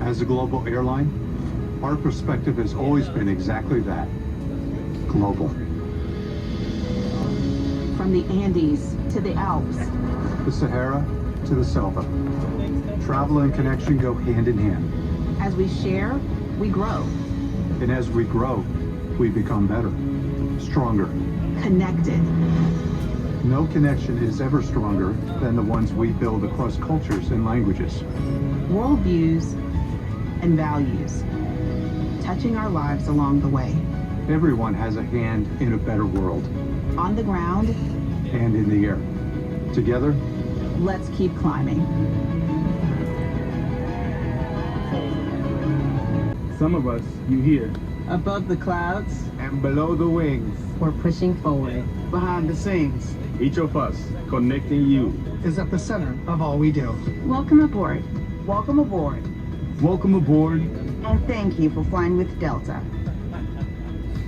As a global airline, our perspective has always been exactly that, global. From the Andes to the Alps, The Sahara to the Selva. Travel and connection go hand in hand. as we share, we grow. And as we grow, we become better, stronger. Connected. No connection is ever stronger than the ones we build across cultures and languages. Worldviews and values, touching our lives along the way. Everyone has a hand in a better world, On the ground, and in the air. Together, let's keep climbing. Some of us, you hear, Above the clouds, and below the wings, we're pushing forward. Behind the scenes each of us connecting you. is at the center of all we do. Welcome aboard. Welcome aboard, Welcome aboard. And thank you for flying with Delta.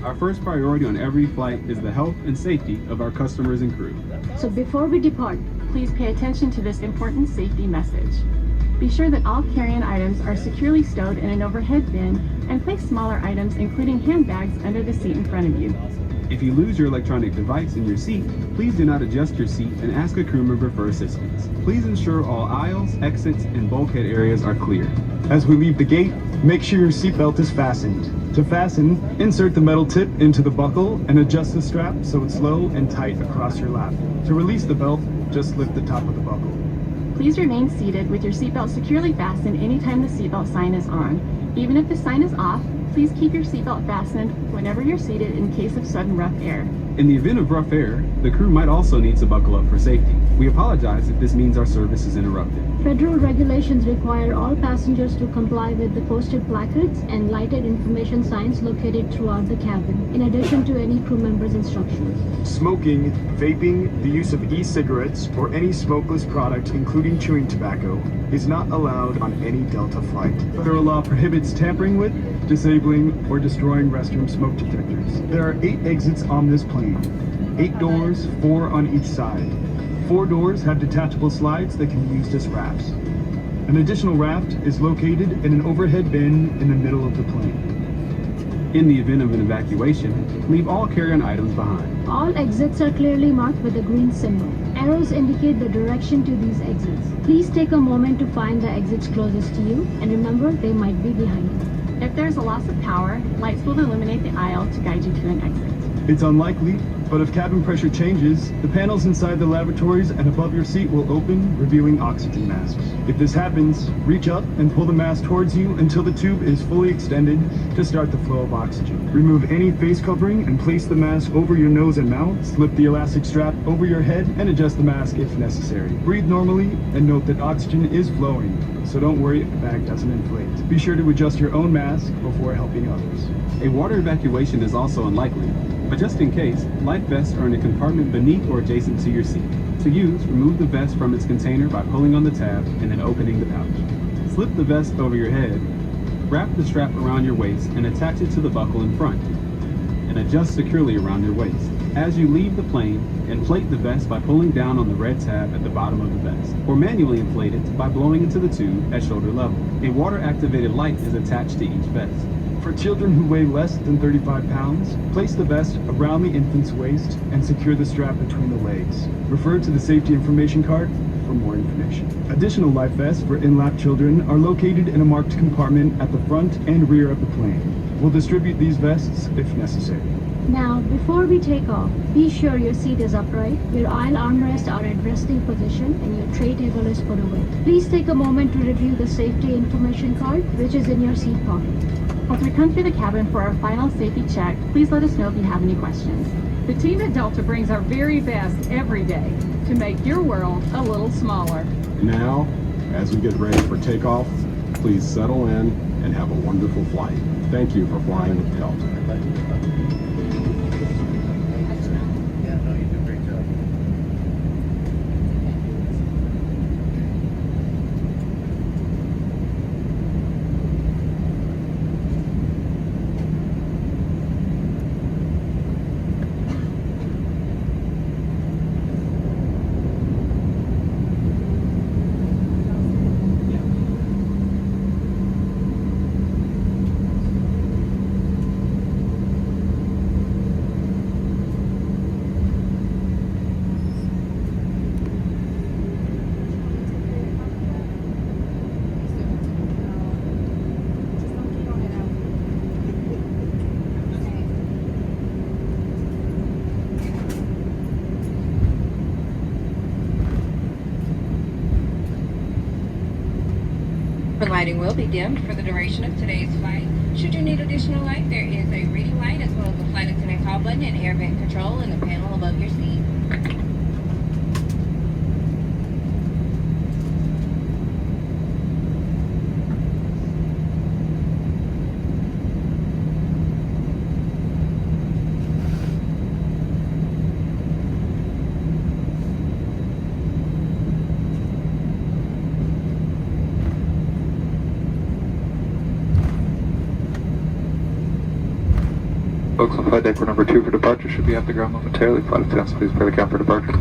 Our first priority on every flight is the health and safety of our customers and crew. So before we depart, please pay attention to this important safety message. Be sure that all carry-on items are securely stowed in an overhead bin and place smaller items, including handbags, under the seat in front of you. If you lose your electronic device in your seat, please do not adjust your seat and ask a crew member for assistance. Please ensure all aisles, exits, and bulkhead areas are clear. As we leave the gate, make sure your seatbelt is fastened. To fasten, insert the metal tip into the buckle and adjust the strap so it's low and tight across your lap. To release the belt, just lift the top of the buckle. Please remain seated with your seatbelt securely fastened anytime the seatbelt sign is on. Even if the sign is off, please keep your seatbelt fastened whenever you're seated in case of sudden rough air. In the event of rough air, the crew might also need to buckle up for safety. We apologize if this means our service is interrupted. Federal regulations require all passengers to comply with the posted placards and lighted information signs located throughout the cabin, in addition to any crew member's instructions. Smoking, vaping, the use of e-cigarettes, or any smokeless product, including chewing tobacco, is not allowed on any Delta flight. Federal law prohibits tampering with, disabling, or destroying restroom smoke detectors. There are 8 exits on this plane. 8 doors, 4 on each side. 4 doors have detachable slides that can be used as rafts. An additional raft is located in an overhead bin in the middle of the plane. In the event of an evacuation, leave all carry-on items behind. All exits are clearly marked with a green symbol. Arrows indicate the direction to these exits. Please take a moment to find the exits closest to you, and remember they might be behind you. If there's a loss of power, lights will illuminate the aisle to guide you to an exit. It's unlikely, but if cabin pressure changes, the panels inside the lavatories and above your seat will open, revealing oxygen masks. If this happens, reach up and pull the mask towards you until the tube is fully extended to start the flow of oxygen. Remove any face covering and place the mask over your nose and mouth. Slip the elastic strap over your head and adjust the mask if necessary. Breathe normally and note that oxygen is flowing, so don't worry if the bag doesn't inflate. Be sure to adjust your own mask before helping others. A water evacuation is also unlikely, but just in case, life vests are in a compartment beneath or adjacent to your seat. To use, remove the vest from its container by pulling on the tab and then opening the pouch. Slip the vest over your head, wrap the strap around your waist and attach it to the buckle in front, and adjust securely around your waist. As you leave the plane, inflate the vest by pulling down on the red tab at the bottom of the vest, or manually inflate it by blowing into the tube at shoulder level. A water-activated light is attached to each vest. For children who weigh less than 35 pounds, place the vest around the infant's waist and secure the strap between the legs. Refer to the safety information card for more information. Additional life vests for in-lap children are located in a marked compartment at the front and rear of the plane. We'll distribute these vests if necessary. Now, before we take off, be sure your seat is upright, your aisle armrests are at resting position, and your tray table is put away. Please take a moment to review the safety information card, which is in your seat pocket. As we come through the cabin for our final safety check, please let us know if you have any questions. The team at Delta brings our very best every day to make your world a little smaller. Now, as we get ready for takeoff, please settle in and have a wonderful flight. Thank you for flying with Delta. The lighting will be dimmed for the duration of today's flight. Should you need additional light, there is a reading light as well as a flight attendant call button and air vent control in the panel above your seat. Folks on flight deck, we're number 2 for departure. Should be off the ground momentarily. Flight attendants, please prepare the count for departure.